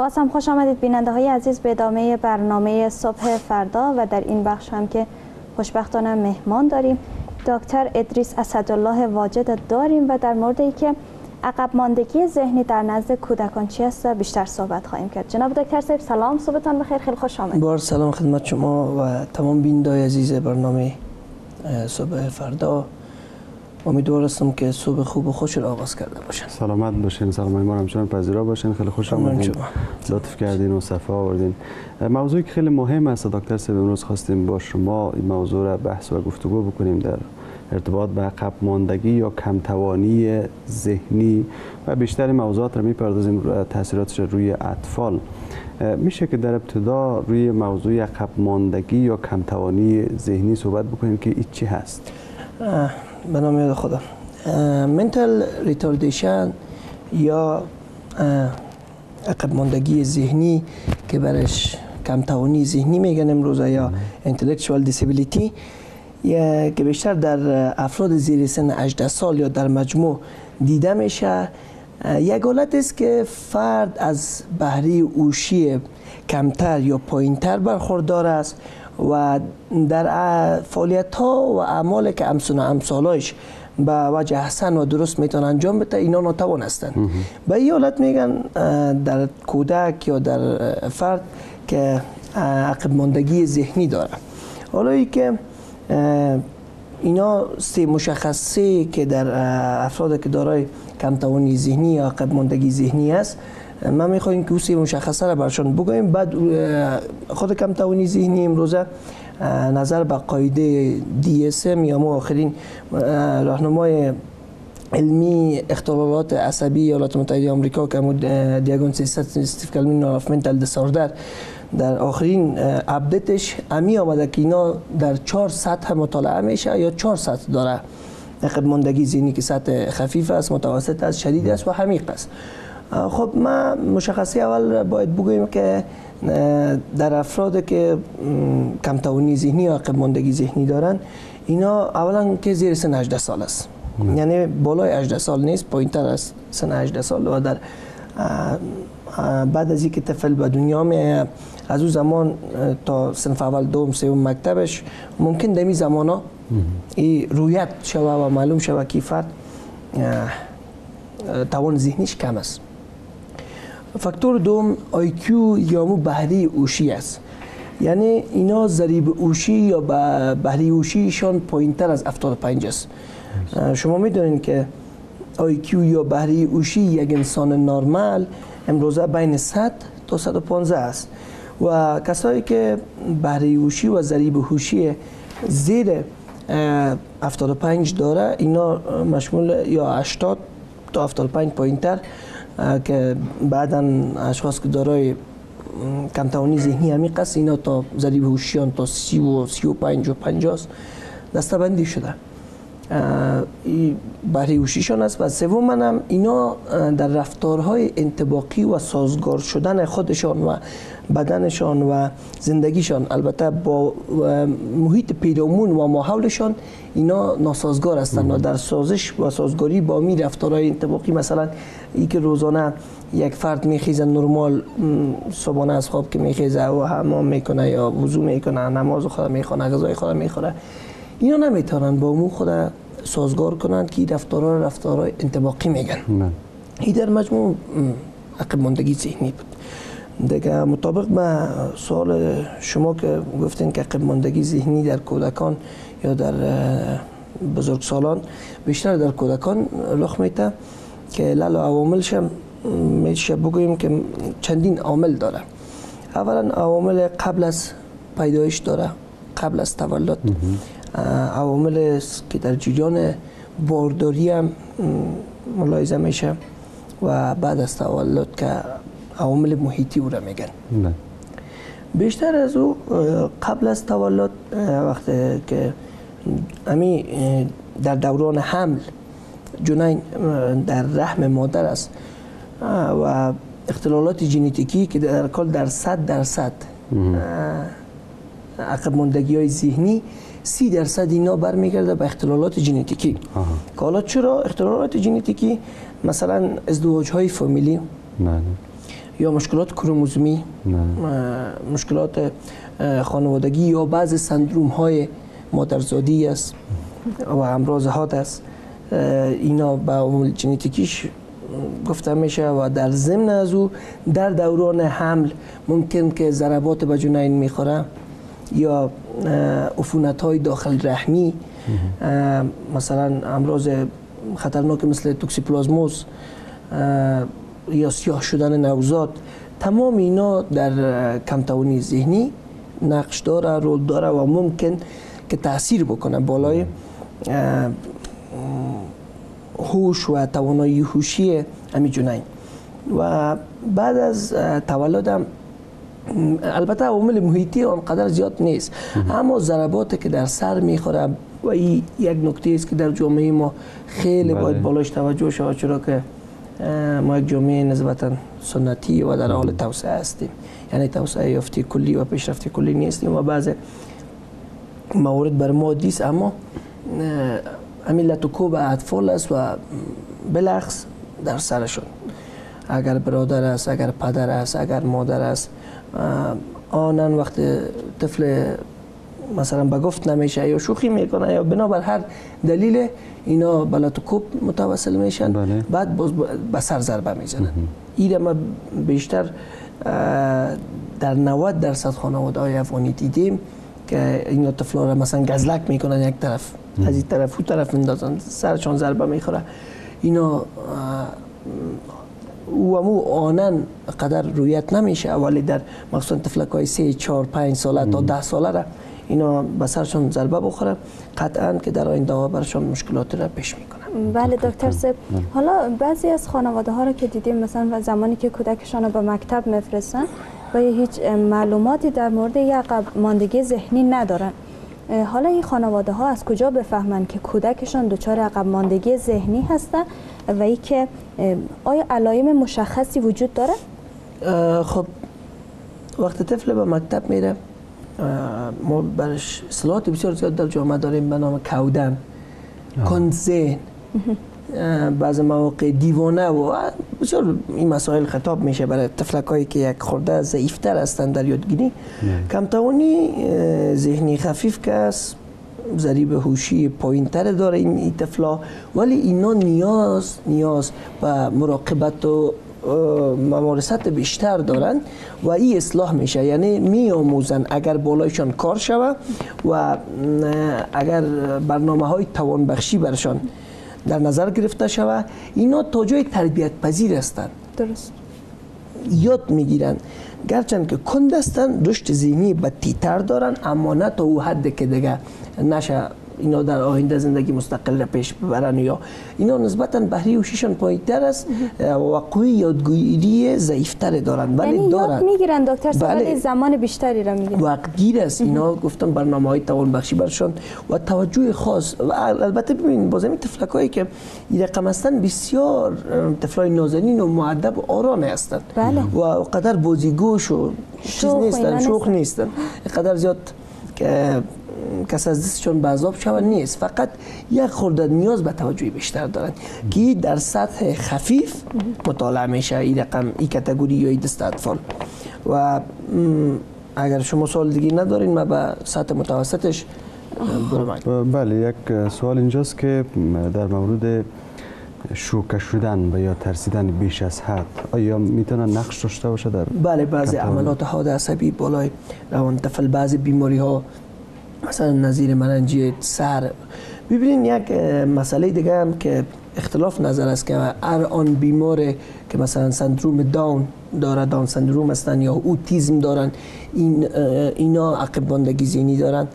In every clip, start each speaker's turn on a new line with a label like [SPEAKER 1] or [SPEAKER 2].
[SPEAKER 1] باز هم خوش آمدید بیننده های عزیز به ادامه برنامه صبح فردا و در این بخش هم که خوشبختانه مهمان داریم دکتر ادریس اسدالله واجد داریم و در مورد ای که عقب ماندگی ذهنی در نزد کودکان چی است بیشتر صحبت خواهیم کرد. جناب دکتر صاحب سلام، صبحتان بخیر، خیلی خوش آمدید.
[SPEAKER 2] بار سلام خدمت شما و تمام بینندگان عزیز برنامه صبح فردا. امیدوار هستم که صبح خوب و خوش را آغاز کرده باشین.
[SPEAKER 3] سلامت باشین، سلام ما همچنان پذیرا باشین. خیلی خوش آمدید، لطف کردین و صفا آوردین. موضوعی که خیلی مهم است دکتر صاحب، امروز خواستیم با شما این موضوع را بحث و گفتگو بکنیم در ارتباط به عقب ماندگی یا کمتوانی ذهنی و بیشتر موضوعات را میپردازیم تاثیراتش روی اطفال. میشه که در ابتدا روی موضوع عقب ماندگی یا کمتوانی ذهنی صحبت بکنیم که این چی هست؟
[SPEAKER 2] به نام یاد خدا. منتال ریتاردیشن یا عقب ماندگی ذهنی که برش کمتوانی ذهنی میگن امروز یا intellectual disability، که بیشتر در افراد زیر سن 18 سال یا در مجموع دیده میشه. یک حالت است که فرد از بهره هوشی کمتر یا پایینتر برخوردار است و در فعالیت ها و اعمال که امثالش به وجه حسن و درست میتونن انجام بده اینا ناتوان هستند. به این حالت میگن در کودک یا در فرد که عقب ماندگی ذهنی داره. حالا ای که اینا سه مشخصه که در افراد که دارای کمتوانی ذهنی یا عقب ماندگی ذهنی است، ما میخوایم که سه مشخصه را برشان بگویم. بعد خود کمتوانی ذهنی امروزه نظر به قاعده DSM یا آخرین راهنمای علمی اختلالات عصبی ایالات متحده آمریکا که دیاگنوستیک استیفیکال آف منتال دیسوردر در آخرین اپدیتش امی آمده که اینا در 4 سطح مطالعه میشه یا 4 سطح داره. عقب ماندگی ذهنی که سطح خفیف است، متوسط است، شدید است و عمیق است. خب ما مشخصه اول باید بگوییم که در افراد که کمتوانی ذهنی یا عقب ماندگی ذهنی دارن، اینا اولا که زیر سن 18 سال است، یعنی بالای 18 سال نیست، پایینتر از سن 18 سال و در بعد از اینکه طفل به دنیا میاد از اون زمان تا صنف اول دوم سوم مکتبش ممکن در این زمانا این رویت شوه و معلوم شوه که فرد توان ذهنیش کم است. فاکتور دوم IQ یا بهره هوشی است، یعنی اینا ضریب هوشی یا بهره هوشیشان پایینتر از 75 است. شما میدونید که IQ یا بهره هوشی یک انسان نرمال امروزه بین 100 تا 115 است و کسایی که بهره هوشی و ضریب هوشی زیر 75 داره اینا مشمول یا 80 تا 75 پایینتر که بعداً اشخاص که دارای کمتوانی ذهنی عمیق است اینا تا ضریب هوشیان تا 30 و 35 و 50 دسته‌بندی شده. بهره هوشیشان است. و سوم هم اینا در رفتارهای انطباقی و سازگار شدن خودشان و بدنشان و زندگیشان، البته با محیط پیرامون و ماحولشان اینا ناسازگار هستند و در سازش و سازگاری با می رفتارهای انطباقی، مثلا ای که روزانه یک فرد میخیزه نرمال صبحانه از خواب که میخیزه و حمام میکنه یا وضو میکنه، نماز خود میخونه، غذای خود میخوره، اینا نمیتونن با مو خود سازگار کنند که رفتارهای انطباقی میگن. این در مجموع عقب ماندگی ذهنی بود. دیگه مطابق با سوال شما که گفتین که عقب ماندگی ذهنی در کودکان یا در بزرگسالان، بیشتر در کودکان رخ میده که لال عواملش میشه بگوییم که چندین عامل داره. اولا عوامل قبل از پیدایش داره، قبل از تولد، عوامل که در جریان بارداری هم ملاحظه میشه و بعد از تولد که عوامل محیطی او را میگن. بیشتر از او قبل از تولد وقتی که امی در دوران حمل جنین در رحم مادر است و اختلالات ژنتیکی که در کل در 100% عقب ماندگی های ذهنی 30% اینا برمیگرده به اختلالات ژنتیکی. که حالا چرا اختلالات ژنتیکی؟ مثلا ازدواج های فامیلی یا مشکلات کروموزومی، مشکلات خانوادگی یا بعض سندروم های مادرزادی است و امراض است. اینا به عمل ژنتیکیش گفته میشه و در ضمن از او در دوران حمل ممکن که ضربات به جنین میخوره یا عفونت های داخل رحمی، مثلا امراض خطرناک مثل توکسیپلازموز یا سیاه شدن نوزاد. تمام اینا در کمتوانی ذهنی نقش داره، رول داره و ممکن که تاثیر بکنه بالای هوش و توانایی هوشی امی جنین. و بعد از تولدم البته عوامل محیطی آنقدر زیاد نیست، اما ضرباتی که در سر میخوره و این یک نکته است که در جامعه ما خیلی باید بالاش توجه شود، چرا که ما یک جامعه نسبتا سنتی و در حال توسعه هستیم، یعنی توسعه یافته کلی و پیشرفت کلی نیستیم و بعض موارد بر ما دیست، اما همین لطوکوب اطفال است و بلخص در سرشون، اگر برادر است، اگر پدر است، اگر مادر است، آنن وقت طفل مثلا به گفت نمیشه یا شوخی میکنه یا بنابر هر دلیل اینا به لطوکوب متوسل میشن، بعد باز به سر ضربه میزنن. این ما بیشتر در 90% خانواده های افغانی دیدیم که اینا طفلا را مثلا گزلک میکنن، یک طرف از این طرف اون طرف میندازن، سرشان ضربه میخوره. اینا و آنن قدر رویت نمیشه، ولی در مخصوصا طفلک های 3 4 5 ساله تا 10 ساله را اینا به سرشان ضربه بخوره، قطعا که در آینده برشان مشکلات را پیش میکنه.
[SPEAKER 1] بله دکتر صاحب، حالا بعضی از خانواده ها را که دیدیم مثلا زمانی که کودکشان را به مکتب میفرستن و هیچ معلوماتی در مورد عقب ماندگی ذهنی ندارن، حالا این خانواده ها از کجا بفهمند که کودکشان دچار عقب ماندگی ذهنی هستند و ای که آیا علائم مشخصی وجود داره؟
[SPEAKER 2] خب وقتی طفل به مکتب میره، ما برش اصطلاحات بسیار زیاد در جامعه داریم به نام کودن، کند ذهن، بعض مواقع دیوانه و بسیار این مسائل خطاب میشه برای طفلک هایی که یک خورده ضعیفتر هستند در یادگیری. کمتوانی ذهنی خفیف که است، ضریب هوشی پایین تر داره این طفلا، ولی اینا نیاز به مراقبت و ممارست بیشتر دارن و این اصلاح میشه، یعنی می آموزن اگر بالایشان کار شود و اگر برنامه های توانبخشی برشان در نظر گرفته شود، اینا تا جای تربیت پذیر هستند.
[SPEAKER 1] درست
[SPEAKER 2] یاد میگیرن، گرچند که کند هستند، رشد ذهنی بدتر دارن، اما نه تا او حد که دیگه نشه اینا در آینده زندگی مستقل را پیش ببرن، یا اینا نسبتا بهره هوشیشان پایین‌تر است و قوی یادگیری ضعیف‌تر دارن، ولی
[SPEAKER 1] یعنی
[SPEAKER 2] دارن
[SPEAKER 1] یاد میگیرن دکتر صاحب، ولی زمان بیشتری را میگیرن.
[SPEAKER 2] وقت گیر است. اینا گفتم برنامه‌های توانبخشی برشان و توجه خاص و البته ببین باز این طفلکایی که این رقم هستن بسیار طفلای نازنین و مؤدب و آرام هستند و قدر بازیگوش و چیز نیستن، شوخ نیستن، قدر زیاد که کس از دستشون به عذاب شود نیست، فقط یک خورده نیاز به توجه بیشتر دارند که در سطح خفیف مطالعه میشه این رقم، این کاتگوری یا این دسته اطفال. و اگر شما سوال دیگه ندارین ما به سطح متوسطش برم.
[SPEAKER 3] بله، یک سوال اینجاست که در مورد شوکه شدن و یا ترسیدن بیش از حد آیا میتونه نقش داشته باشه در
[SPEAKER 2] بله، بعضی عملات حاد عصبی بالای روان طفل، بعضی بیماری ها مثلا نظیر مننجیت، سر. ببینین یک مسئله دیگه هم که اختلاف نظر است که هر آن بیماره که مثلا سندروم داون داره، داون سندروم هستن یا اوتیسم دارن، اینا عقب ماندگی ذهنی دارن.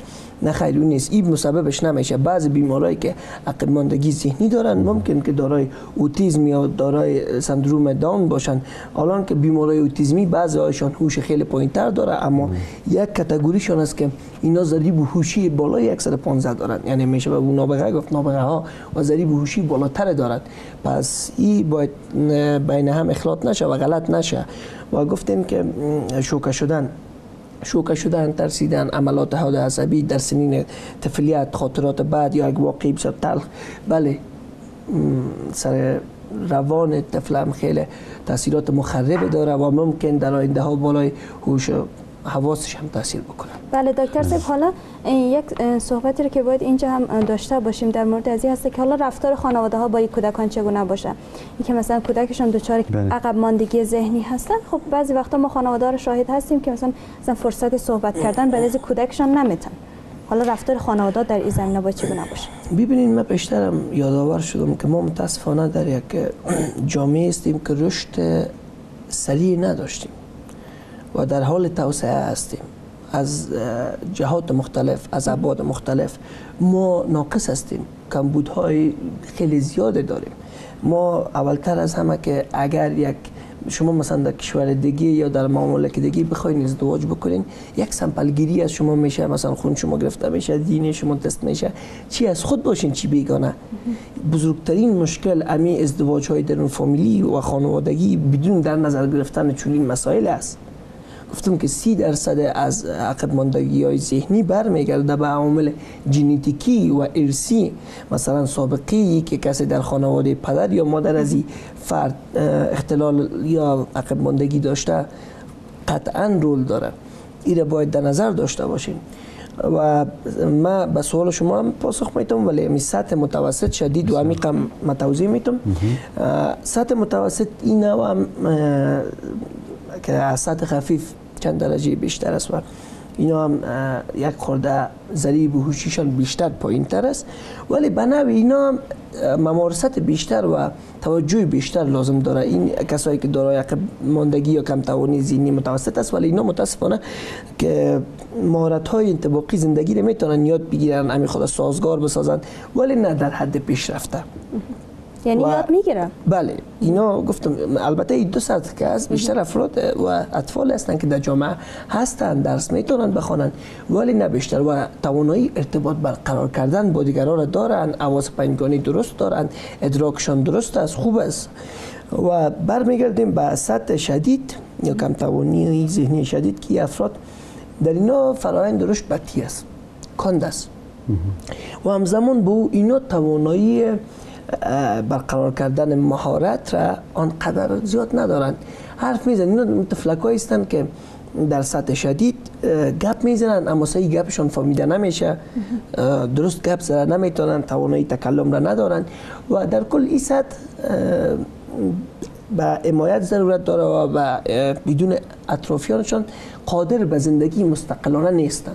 [SPEAKER 2] نه خیر، اون نیست، این مسببش نمیشه. بعضی بیمارایی که عقب ماندگی ذهنی دارن ممکن که دارای اوتیسم یا دارای سندروم داون باشن، الان که بیمارای اوتیسمی بعضی هایشان هوش خیلی پایین‌تر داره، اما یک کاتگوریشون است که اینا ضریب هوشی بالای 115 دارن، یعنی میشه به نابغه گفت نابغه ها و ضریب هوشی بالاتر دارن. پس این باید بین هم اخلاط نشه و غلط نشه. و گفتیم که شوکه شدن، ترسیدن، عملات حاد عصبی در سنین طفولیت، خاطرات بعد یا یک واقعی بسیار تلخ، بله سر روان طفل هم خیلی تاثیرات مخرب داره و ممکن در آینده ها بالای هوش حواسش هم تاثیر بکنه.
[SPEAKER 1] بله دکتر صاحب، حالا یک صحبتی رو که باید اینجا هم داشته باشیم در مورد از این هست که حالا رفتار خانواده ها با این کودکان چگونه باشه. اینکه مثلا کودکشون دچار عقب ماندگی ذهنی هستن، خب بعضی وقتا ما خانواده رو شاهد هستیم که مثلا فرصت صحبت کردن برای از کودکشون نمیتن. حالا رفتار خانواده در این زمینه باید چگونه باشه؟
[SPEAKER 2] ببینید، من بیشترم یادآور شدم که ما متاسفانه در یک جامعه هستیم که رشد سریع نداشتیم و در حال توسعه هستیم. از جهات مختلف، از ابعاد مختلف ما ناقص هستیم، کمبودهای خیلی زیاده داریم. ما اولتر از همه که اگر شما مثلا در کشور دیگه یا در مملکت دیگه بخواید ازدواج بکنین، یک سمپل گیری از شما میشه، مثلا خون شما گرفته میشه، دین شما تست میشه، چی از خود باشین چی بیگانه. بزرگترین مشکل امی ازدواج های درون فامیلی و خانوادگی بدون در نظر گرفتن چنین مسائل است. گفتم که 30% از عقب ماندگی های ذهنی برمیگرده به عوامل ژنتیکی و ارثی، مثلا سابقه‌ای که کسی در خانواده پدر یا مادر از این فرد اختلال یا عقب ماندگی داشته قطعا رول داره. این را باید در نظر داشته باشین. و ما به سوال شما هم پاسخ میتونم، ولی می سطح متوسط، شدید و عمیق هم توضیح میتونم. سطح متوسط این هم که از سطح خفیف چند درجه بیشتر است و اینا هم یک خورده ضریب هوشیشان بیشتر پایین تر است، ولی به نوع اینا هم ممارست بیشتر و توجه بیشتر لازم داره. این کسایی که دارای عقب ماندگی یا کم توانی ذهنی متوسط است، ولی اینا متاسفانه که مهارت های انطباقی زندگی رو میتونن یاد بگیرن، همین خود سازگار بسازن، ولی نه در حد پیشرفته.
[SPEAKER 1] یعنی یاد میگیرم.
[SPEAKER 2] بله، اینا گفتم البته این دو سطح که است، بیشتر افراد و اطفال هستند که در جامعه هستند، درس میتونن بخونن، ولی نه بیشتر، و توانایی ارتباط برقرار کردن با دیگران دارن، حواس پنجگانی درست دارن، ادراکشان درست است، خوب است. و برمیگردیم به سطح شدید یا کم توانی ذهنی شدید که افراد در اینا فرآیند رشد بطیء است، کند است و همزمان با اینا توانایی برقرار کردن مهارت را آنقدر زیاد ندارن. حرف میزنن، اینا طفلکایی هستند که در سطح شدید گپ میزنن اما صحیح گپشون فهمیده نمیشه، درست گپ زدن نمیتونن، توانایی تکلم را ندارن و در کل این سطح به حمایت ضرورت داره و بدون اطرافیانشان قادر به زندگی مستقلانه نیستن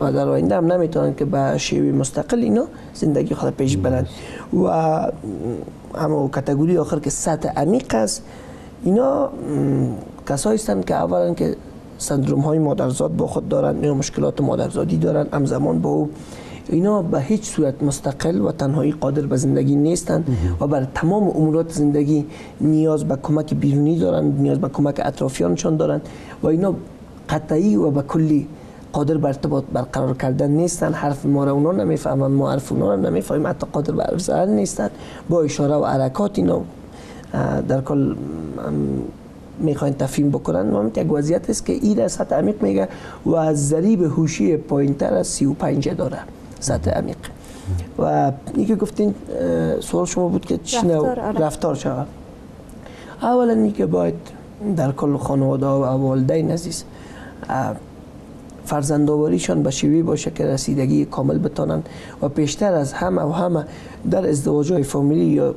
[SPEAKER 2] و در آینده هم نمیتونن که به شیوه مستقل اینا زندگی خود پیش برن. و اما کاتگوری آخر که سطح عمیق است، اینا کسایی هستند که اولا که سندروم های مادرزاد با خود دارن یا مشکلات مادرزادی دارن، همزمان با اینا به هیچ صورت مستقل و تنهایی قادر به زندگی نیستند و بر تمام امورات زندگی نیاز به کمک بیرونی دارن، نیاز به کمک اطرافیانشان دارن و اینا قطعی و به کلی قادر بر ارتباط برقرار کردن نیستن. حرف ما را اونا نمیفهمن، ما حرف اونا را نمیفهمیم، حتی قادر بر حرف زدن نیستن. با اشاره و حرکات اینا در کل میخواین تفهیم بکنن. و یک وضعیت است که این سطح عمیق میگه و از ضریب هوشی پایینتر از 35 داره سطح عمیق. و این که گفتین سوال شما بود که رفتار شود. اولا این که باید در کل خانواده و والدین عزیز فرزندآوریشان به شیوه باشه که رسیدگی کامل بتانن و پیشتر از همه در ازدواج‌های فامیلی یا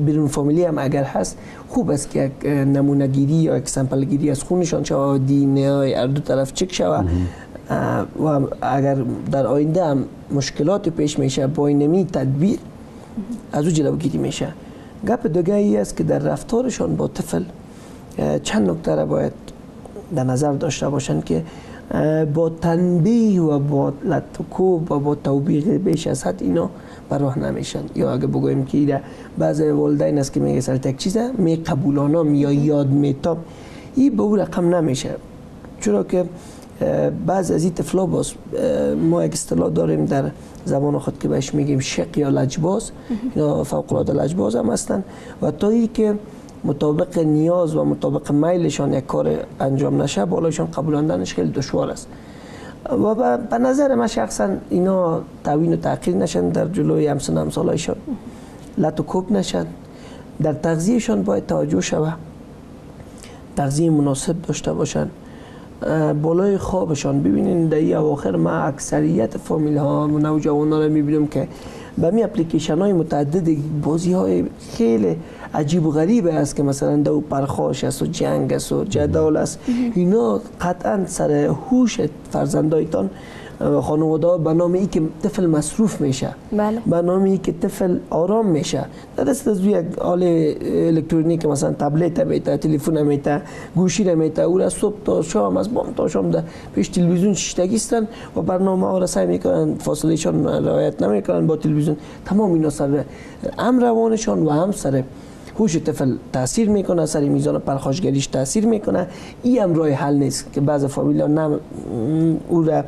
[SPEAKER 2] بیرون فامیلی هم اگر هست، خوب است که یک نمونه گیری یا یک سمپل گیری از خونشان شود، دی های هر دو طرف چک شود و اگر در آینده هم مشکلات پیش میشه با اینمی تدبیر از او جلوگیری میشه. گپ دیگه ای است که در رفتارشان با طفل چند نکته را باید در نظر داشته باشن که با تنبیه و با لطکوب و با توبیخ بیش از حد اینا بر راه نمیشن. یا اگه بگویم که بعض والدین است که میگه سر یک چیزه می قبولانم یا یاد میتام، این به اون رقم نمیشه. چرا که بعض از این طفلا باز ما یک اصطلاح داریم در زبان خود که بهش میگیم شق یا لجباز، اینا فوق العاده لجباز هم هستن و تا ای که مطابق نیاز و مطابق میلشان یک کار انجام نشه بالایشان قبولاندنش خیلی دشوار است و به نظر من شخصا اینا تعوین و تحقیر نشن در جلوی همسن همسالایشان. لط و کوب نشن. در تغذیهشان باید توجه شود، تغذیه مناسب داشته باشن. بالای خوابشان ببینین در این اواخر ما اکثریت فامیل ها و نوجوانان رو میبینم که به می اپلیکیشن های متعدد بازی های خیلی عجیب و غریب است که مثلا دو پرخاش است و جنگ است و جدال است. اینا قطعا سر هوش فرزندایتان خانواده به نام ای که طفل مصروف میشه، به نام ای که طفل آرام میشه. در دست از یک آله الکترونیک مثلا تبلت میته، تلفن میته، گوشی میته، او را صبح تا شام از بام تا شام در پیش تلویزیون شیشتگی هستند و برنامه ها را سعی میکنن فاصله شان رعایت نمیکنن با تلویزیون. تمام اینا سر هم روانشان و هم سر هوش طفل تاثیر میکنه، سر میزان پرخاشگریش تاثیر میکنه. این هم راه حل نیست که بعض فامیلا نه او را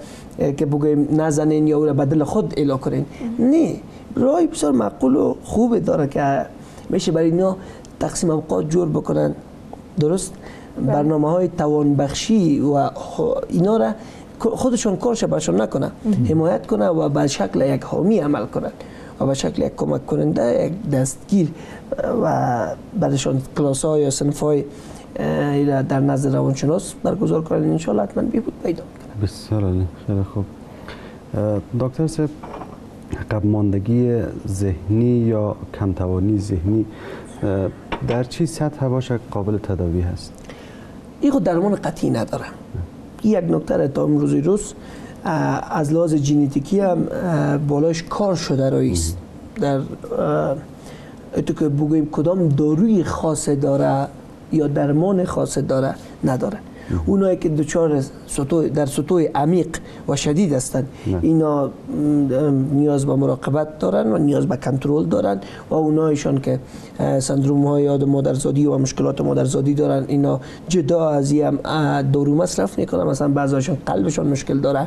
[SPEAKER 2] که بگویم نزنین یا او را بدل خود الا کنین. نه، راه بسیار معقول و خوب داره که میشه برای اینا تقسیم اوقات جور بکنن. درست برنامه های توانبخشی و اینا را خودشون کارش برشون نکنه، حمایت کنه و به شکل یک حامی عمل کنه و به شکل یک کمک کننده، یک دستگیر و بعدشان کلاس های یا صنف های در نزد روانشناس برگزار کنن. ان شاء الله حتما بهبود پیدا میکنه.
[SPEAKER 3] بسیار عالی، خیلی خوب. دکتر صاحب، عقب ماندگی ذهنی یا کمتوانی ذهنی در چه سطح باشه قابل تداوی هست؟
[SPEAKER 2] این خود درمان قطعی نداره. یک نکته تا امروز روز از لحاظ ژنتیکی هم بالاش کار شده رایست. در تو که بگوییم کدام داروی خاصه داره یا درمان خاصه داره نداره. اونایی که در سطوح عمیق و شدید هستند اینا نیاز به مراقبت دارن و نیاز به کنترل دارن و اونایشان که سندروم های یاد مادرزادی و مشکلات مادرزادی دارن اینا جدا از این دارو مصرف میکنن. مثلا بعضیشان قلبشان مشکل داره،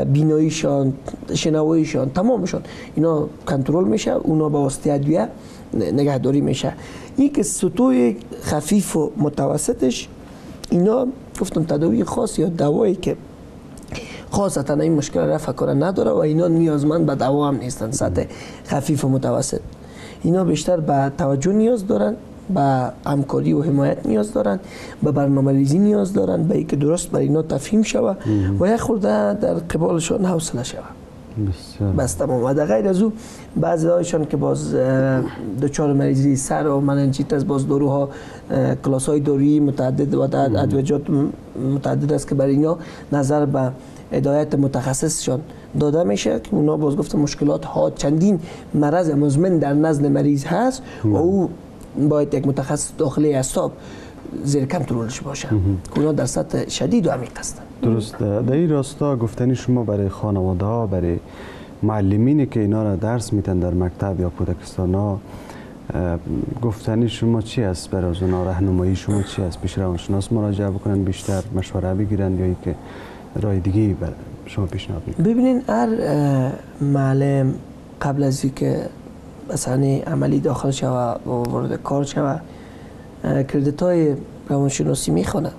[SPEAKER 2] بیناییشان، شنواییشان، تمامشان اینا کنترل میشه، اونا با واسطه ادویه نگهداری میشه. این که سطوح خفیف و متوسطش اینا گفتم تداوی خاص یا دوایی که خاصتا این مشکل رفع کنه نداره و اینا نیازمند به دوا هم نیستن. سطح خفیف و متوسط اینا بیشتر به توجه نیاز دارن، به همکاری و حمایت نیاز دارن، به برنامه‌ریزی نیاز دارن، به اینکه درست برای اینا تفهیم شوه و یک خورده در قبالشان حوصله شوه. بس تمام. و در غیر از او بعضی هایشان که باز دچار مریضی سر و مننجیت از باز داروها، کلاس های دارویی متعدد و ادویجات متعدد است که برای اینا نظر به هدایت متخصصشان داده میشه که اونا باز گفتم مشکلات ها چندین مرض مزمن در نزد مریض هست و او باید یک متخصص داخلی اعصاب زیر کنترلش باشه. اونا در سطح شدید و عمیق هستند.
[SPEAKER 3] درست. در این راستا گفتنی شما برای خانواده ها، برای معلمینی که اینا را درس میتن در مکتب یا کودکستان ها، گفتنی شما چی است؟ برای اونا راهنمایی شما چی است؟ پیش روانشناس مراجعه بکنن، بیشتر مشوره بگیرن یا اینکه راه دیگه شما پیشنهاد میکنید؟
[SPEAKER 2] ببینین هر معلم قبل از اینکه مثلا عملی داخل شوه و وارد کار شوه کردیت های روانشناسی میخونه،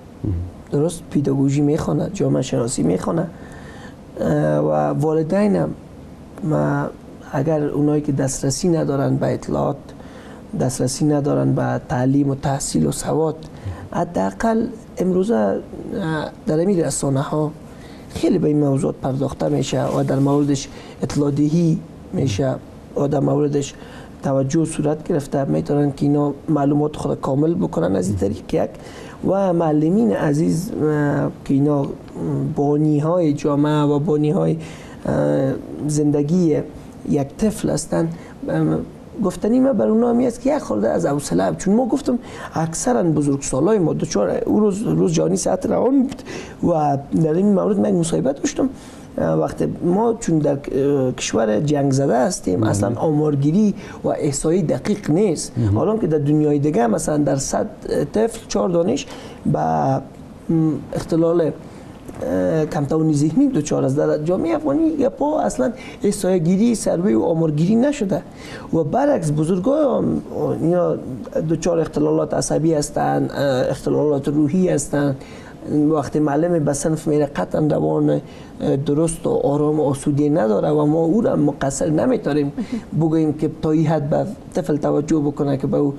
[SPEAKER 2] درست پیداگوژی میخونه، جامعه شناسی میخونه و والدین هم اگر اونایی که دسترسی ندارن به اطلاعات، دسترسی ندارن به تعلیم و تحصیل و سواد، حداقل امروزه در این رسانه ها خیلی به این موضوع پرداخته میشه و در موردش اطلاع دهی میشه و در موردش توجه صورت گرفته میتونن که اینا معلومات خود کامل بکنن از این طریق یک. و معلمین عزیز که اینا بانی های جامعه و بانی های زندگی یک طفل هستن، گفتنی ما بر اونا همی است که یک خورده از حوصله، چون ما گفتم اکثرا بزرگسالای ما دچار روز جانی ساعت روان بود و در این مورد من مصاحبه داشتم. وقتی ما چون در کشور جنگ زده هستیم اصلا آمارگیری و احصایی دقیق نیست. حالا که در دنیای دیگه مثلا در 100 طفل 4 دانش با اختلال کمتوانی ذهنی دچار است. در جامعه افغانی یا پا اصلا احصایی گیری سروی و آمارگیری نشده و برعکس بزرگان اینا دچار اختلالات عصبی هستند، اختلالات روحی هستند، وقتی معلم به صنف میره قطعا روان درست و آرام و آسودگی نداره و ما او را مقصر نمیتاریم بگوییم که تا این حد به طفل توجه بکنه که به او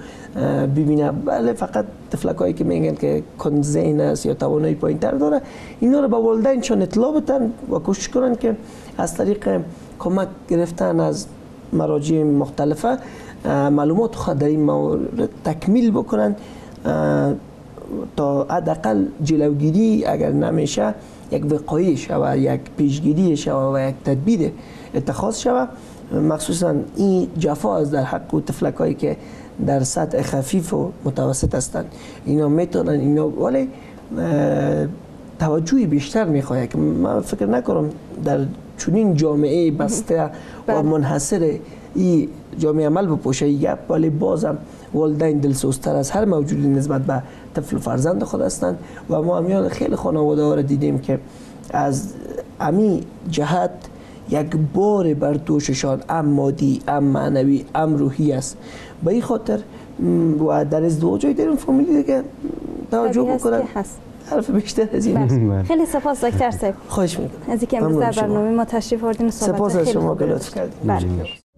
[SPEAKER 2] ببینه. بله فقط طفلکایی که میگن که کند ذهن است یا توانایی پایین‌تر داره، اینا رو به والدینشان اطلاع بدن و کوشش کنن که از طریق کمک گرفتن از مراجع مختلفه معلومات خود در این مورد تکمیل بکنن تا حداقل جلوگیری اگر نمیشه یک وقایع شود، یک پیشگیری شود و یک تدبیر اتخاذ شود. مخصوصا این جفا است در حق و طفلکایی که در سطح خفیف و متوسط هستند. اینا میتونن اینا، ولی توجهی بیشتر میخواد که من فکر نکنم در چنین جامعه بسته و منحصر این جامعه عمل بپوشه گپ، ولی بازم والدین دلسوزتر از هر موجودی نسبت به طفل و فرزند خود هستند و ما همیان خیلی خانواده ها را دیدیم که از امی جهت یک بار بر دوششان ام مادی، ام معنوی، ام روحی است. به این خاطر و در ازدواجای در این فامیلی دیگه توجه بکنن حرف بیشتر از این است.
[SPEAKER 1] خیلی سپاس دکتر صاحب.
[SPEAKER 2] خواهش میکنم
[SPEAKER 1] از اینکه امروز در برنامه ما تشریف آوردین و صحبت
[SPEAKER 2] سپاس از
[SPEAKER 1] خیلی
[SPEAKER 2] شما
[SPEAKER 1] خوب
[SPEAKER 2] که لطف کردید.